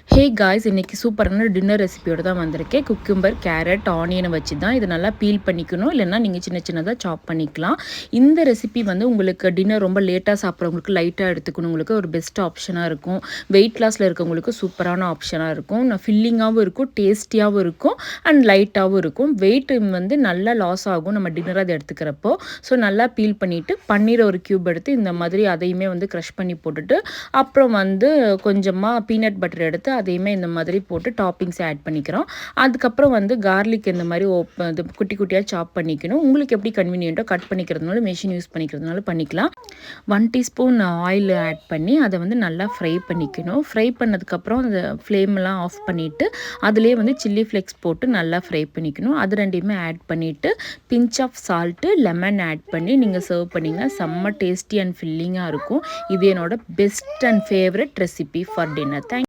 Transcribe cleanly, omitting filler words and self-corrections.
Hey guys, இன்றைக்கி சூப்பரான dinner ரெசிபியோடு தான் வந்திருக்கேன். குக்கும்பர், கேரட், ஆனியனை வச்சு தான் இதை நல்லா பீல் பண்ணிக்கணும். இல்லைன்னா நீங்கள் சின்ன சின்னதாக சாப் பண்ணிக்கலாம். இந்த ரெசிபி வந்து உங்களுக்கு டின்னர் ரொம்ப லேட்டாக சாப்பிட்றவங்களுக்கு, லைட்டாக எடுத்துக்கணுங்களுக்கு ஒரு பெஸ்ட் ஆப்ஷனாக இருக்கும். வெயிட் லாஸில் இருக்கவங்களுக்கு சூப்பரான ஆப்ஷனாக இருக்கும். ஃபில்லிங்காகவும் இருக்கும், டேஸ்டியாகவும் இருக்கும் அண்ட் லைட்டாகவும் இருக்கும். வெயிட் வந்து நல்லா லாஸ் ஆகும் நம்ம டின்னர் அதை எடுத்துக்கிறப்போ. ஸோ நல்லா பீல் பண்ணிவிட்டு பன்னீர் ஒரு க்யூப் எடுத்து இந்த மாதிரி அதையுமே வந்து க்ரஷ் பண்ணி போட்டுட்டு, அப்புறம் வந்து கொஞ்சமாக பீனட் பட்டர் எடுத்து அதையுமே இந்த மாதிரி போட்டு டாப்பிங்ஸ் ஆட் பண்ணிக்கிறோம். அதுக்கப்புறம் வந்து கார்லிக் இந்த மாதிரி இது குட்டி குட்டியாக சாப் பண்ணிக்கணும். உங்களுக்கு எப்படி கன்வீனியன்ட்டோ கட் பண்ணிக்கிறதுனால மெஷின் யூஸ் பண்ணிக்கிறதுனால பண்ணிக்கலாம். 1 டீஸ்பூன் ஆயில் ஆட் பண்ணி அதை வந்து நல்லா ஃப்ரை பண்ணிக்கணும். ஃப்ரை பண்ணதுக்கப்புறம் அந்த ஃப்ளேம்லாம் ஆஃப் பண்ணிவிட்டு அதிலே வந்து சில்லி ஃப்ளேக்ஸ் போட்டு நல்லா ஃப்ரை பண்ணிக்கணும். அது ரெண்டையுமே ஆட் பண்ணிவிட்டு pinch of salt, lemon add பண்ணி நீங்கள் சர்வ் பண்ணிங்கன்னா செம்ம டேஸ்டி அண்ட் ஃபில்லிங்காக இருக்கும். இது என்னோட best and favourite recipe for dinner.